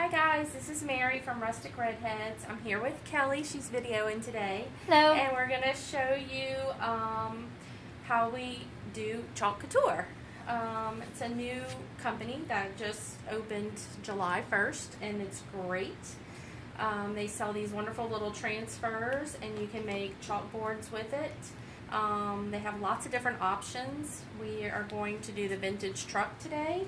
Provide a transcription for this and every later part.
Hi guys, this is Mary from Rustic Redheads. I'm here with Kelly. She's videoing today. Hello. And we're going to show you how we do Chalk Couture. It's a new company that just opened July 1st and it's great. They sell these wonderful little transfers and you can make chalkboards with it. They have lots of different options. We are going to do the vintage truck today.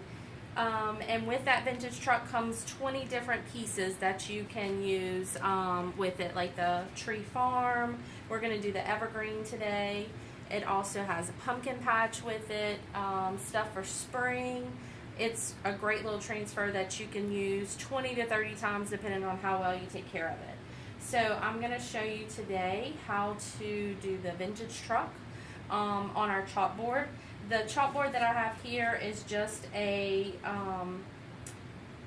And with that vintage truck comes 20 different pieces that you can use with it, like the tree farm. We're going to do the evergreen today. It also has a pumpkin patch with it, stuff for spring. It's a great little transfer that you can use 20 to 30 times depending on how well you take care of it. So I'm going to show you today how to do the vintage truck on our chalkboard. The chalkboard that I have here is just a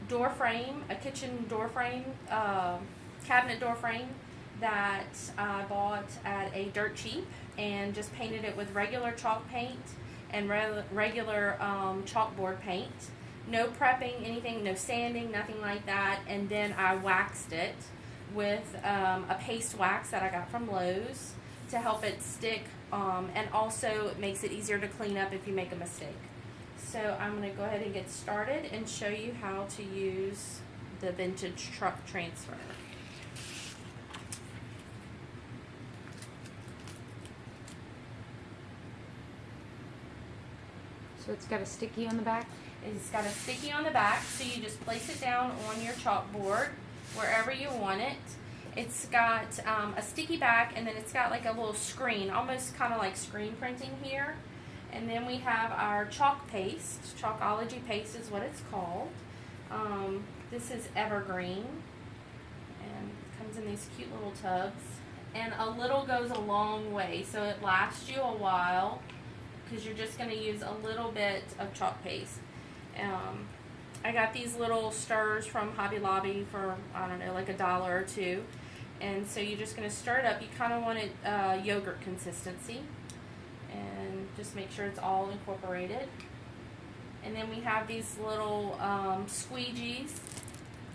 door frame, a kitchen door frame, cabinet door frame that I bought at a dirt cheap and just painted it with regular chalk paint and regular chalkboard paint. No prepping, anything, no sanding, nothing like that. And then I waxed it with a paste wax that I got from Lowe's to help it stick, and also it makes it easier to clean up if you make a mistake. So I'm going to go ahead and get started and show you how to use the vintage truck transfer. So it's got a sticky on the back? It's got a sticky on the back, so you just place it down on your chalkboard wherever you want it. It's got a sticky back, and then it's got like a little screen, almost kind of like screen printing here. And then we have our chalk paste. Chalkology paste is what it's called. This is evergreen, and it comes in these cute little tubs. And a little goes a long way, so it lasts you a while because you're just going to use a little bit of chalk paste. I got these little stirrers from Hobby Lobby for, I don't know, like $1 or $2. And so you're just going to stir it up. You kind of want it yogurt consistency. And just make sure it's all incorporated. And then we have these little squeegees.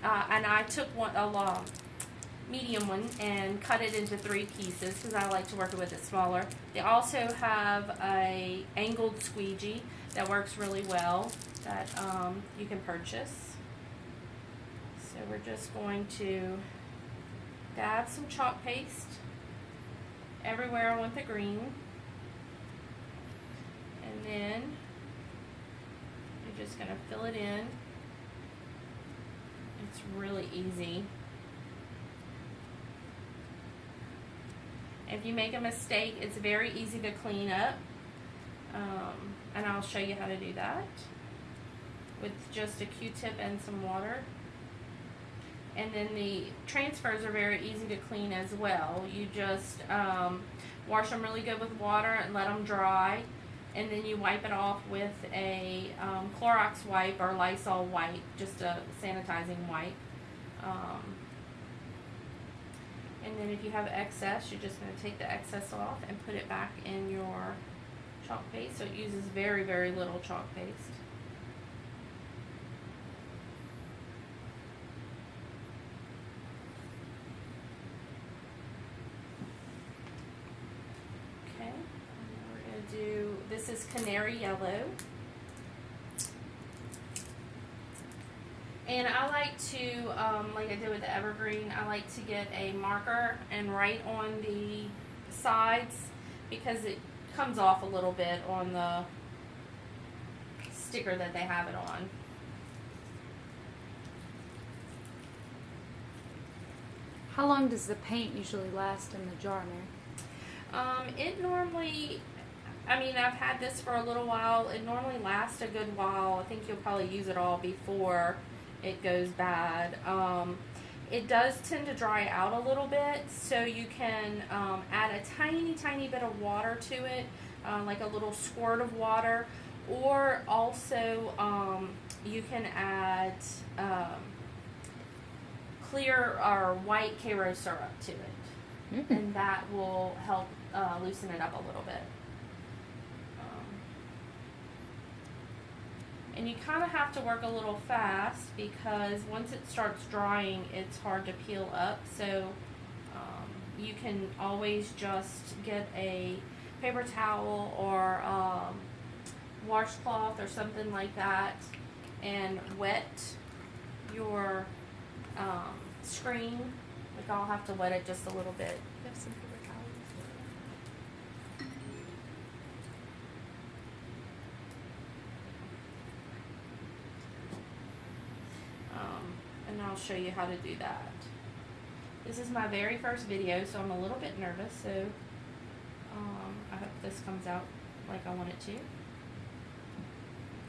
And I took a medium one and cut it into 3 pieces because I like to work with it smaller. They also have a angled squeegee that works really well that you can purchase. So we're just going to dab some chalk paste everywhere I want the green, and then you're just going to fill it in. It's really easy. If you make a mistake, it's very easy to clean up, and I'll show you how to do that with just a Q-tip and some water. And then the transfers are very easy to clean as well. You just wash them really good with water and let them dry, and then you wipe it off with a Clorox wipe or Lysol wipe, just a sanitizing wipe. And then if you have excess, you're just going to take the excess off and put it back in your chalk paste. So it uses very, very little chalk paste. Okay, and we're going to do, this is canary yellow. And I like to, like I did with the evergreen, I like to get a marker and write on the sides because it comes off a little bit on the sticker that they have it on. How long does the paint usually last in the jar, Mary? It normally, I mean, I've had this for a little while. It normally lasts a good while. I think you'll probably use it all before it goes bad. It does tend to dry out a little bit, so you can add a tiny bit of water to it, like a little squirt of water, or also you can add clear or white Karo syrup to it, and that will help loosen it up a little bit. And you kind of have to work a little fast because once it starts drying, it's hard to peel up. So you can always just get a paper towel or washcloth or something like that and wet your screen. Like I'll have to wet it just a little bit. You have some paper towels? And I'll show you how to do that. This is my very first video, so I'm a little bit nervous, so I hope this comes out like I want it to.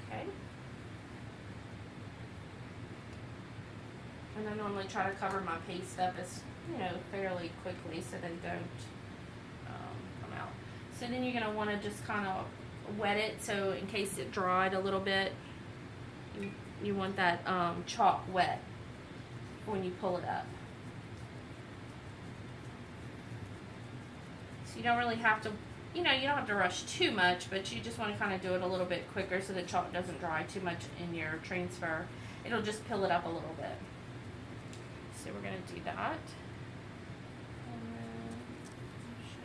Okay. And I normally try to cover my paste up as, fairly quickly so they don't come out. So then you're going to want to just kind of wet it, so in case it dried a little bit, you want that chalk wet when you pull it up. So you don't really have to, you don't have to rush too much, but you just want to kind of do it a little bit quicker so the chalk doesn't dry too much in your transfer. It'll just peel it up a little bit. So we're going to do that. And then I'll show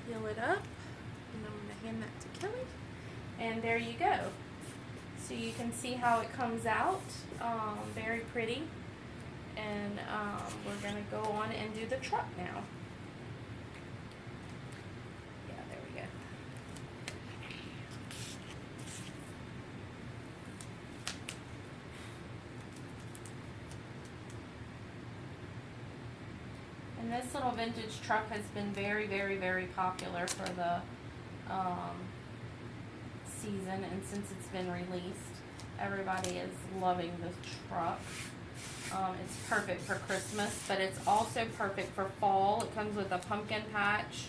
you. Peel it up. And I'm going to hand that to Kelly. And there you go. So you can see how it comes out. Very pretty. And we're going to go on and do the truck now. Yeah, there we go. And this little vintage truck has been very, very, very popular for the season, and since it's been released, everybody is loving the truck. It's perfect for Christmas, but it's also perfect for fall. It comes with a pumpkin patch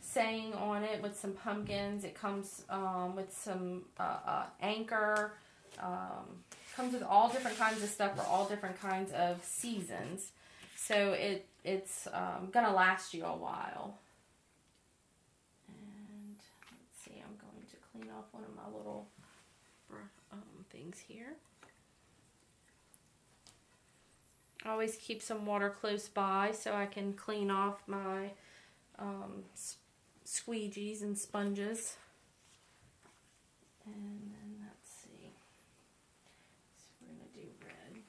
saying on it with some pumpkins. It comes with some anchor. Comes with all different kinds of stuff for all different kinds of seasons. So it's going to last you a while. And let's see, I'm going to clean off one of my little things here. I always keep some water close by so I can clean off my squeegees and sponges. And then let's see. So we're going to do red.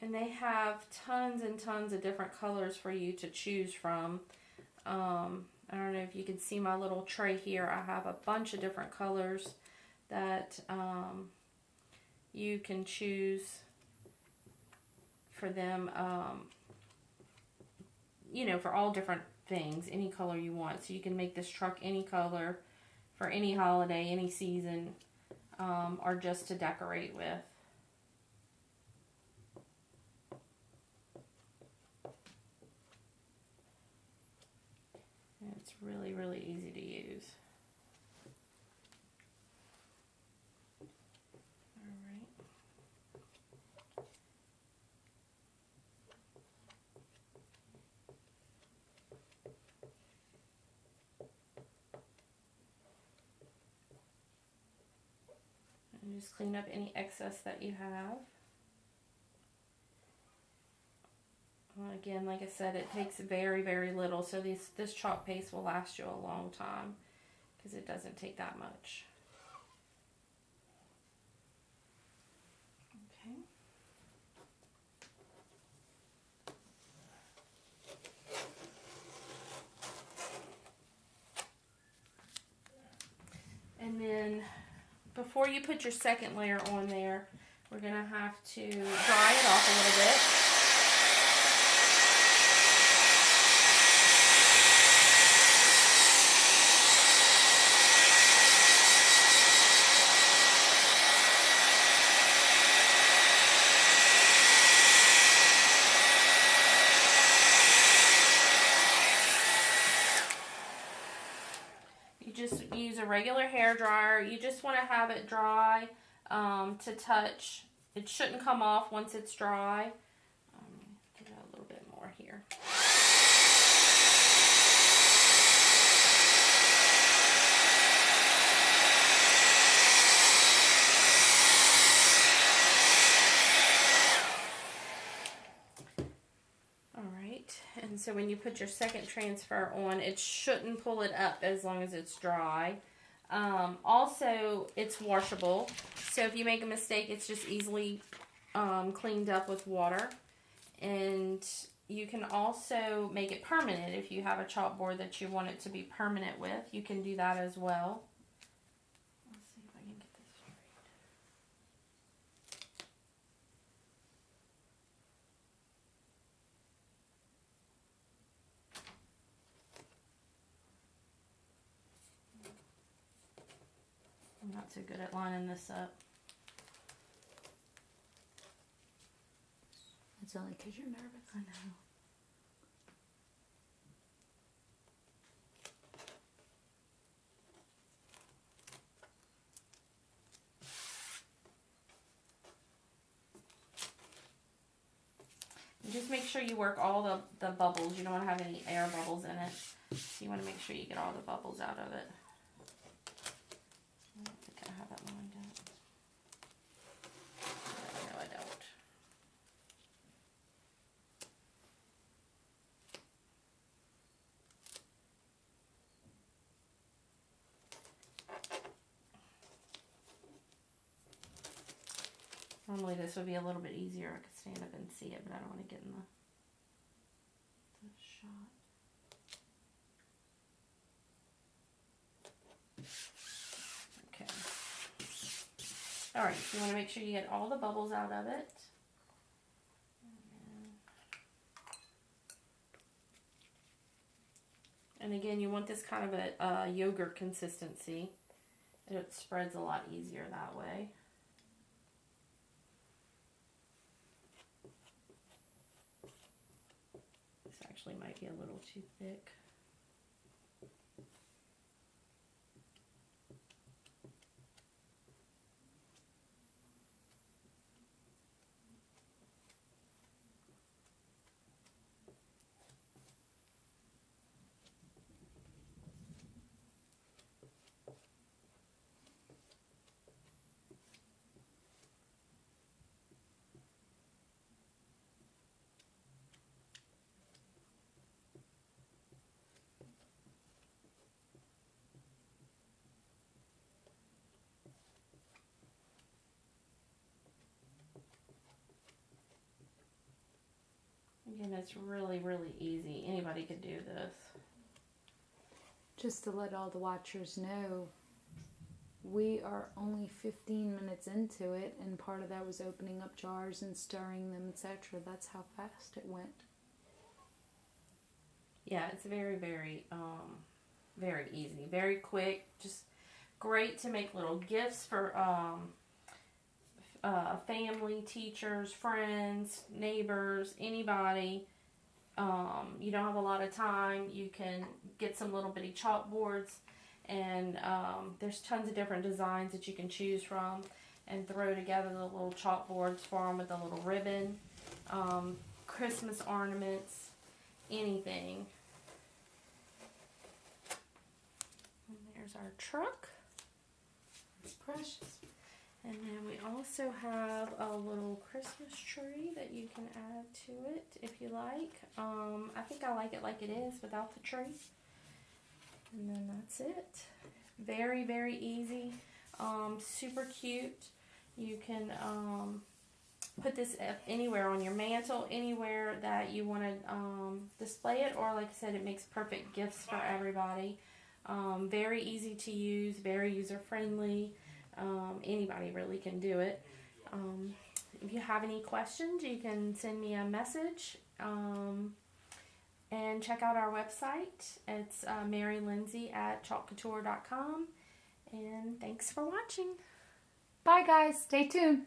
And they have tons and tons of different colors for you to choose from. I don't know if you can see my little tray here. I have a bunch of different colors that you can choose for them, for all different things, any color you want. So you can make this truck any color for any holiday, any season, or just to decorate with. And it's really, really easy to use. Alright. And just clean up any excess that you have. Again, like I said, it takes very, very little, so this chalk paste will last you a long time because it doesn't take that much. Okay. And then before you put your second layer on there, we're going to have to dry it off a little bit. a regular hair dryer. You just want to have it dry to touch. It shouldn't come off once it's dry. Give it a little bit more here. And so when you put your second transfer on, it shouldn't pull it up as long as it's dry. Also, it's washable. So if you make a mistake, it's just easily cleaned up with water. And you can also make it permanent if you have a chalkboard that you want it to be permanent with. You can do that as well. Let's see if I can get this straight. I'm not so good at lining this up. It's only because you're nervous. I know. And just make sure you work all the bubbles. You don't want to have any air bubbles in it. So you want to make sure you get all the bubbles out of it. I don't think I have that lined up. No, I don't. Normally this would be a little bit easier. I could stand up and see it, but I don't want to get in the shot. Okay. Alright, so you want to make sure you get all the bubbles out of it. And again, you want this kind of a yogurt consistency. It spreads a lot easier that way. This actually might be a little too thick. Again, it's really, really easy. Anybody could do this. Just to let all the watchers know, we are only 15 minutes into it, and part of that was opening up jars and stirring them, etc. That's how fast it went. Yeah, it's very, very, very easy. Very quick. Just great to make little gifts for family, teachers, friends, neighbors, anybody. You don't have a lot of time, you can get some little bitty chalkboards, and there's tons of different designs that you can choose from and throw together the little chalkboards for them with a little ribbon, Christmas ornaments, anything. And there's our truck. It's precious. And then we also have a little Christmas tree that you can add to it if you like. I think I like it like it is without the tree. And then that's it. Very, very easy. Super cute. You can put this anywhere on your mantle, anywhere that you want to display it. Or like I said, it makes perfect gifts for everybody. Very easy to use, very user-friendly. Anybody really can do it. If you have any questions, you can send me a message, and check out our website. It's marylindsay@chalkcouture.com, and thanks for watching. Bye guys, stay tuned.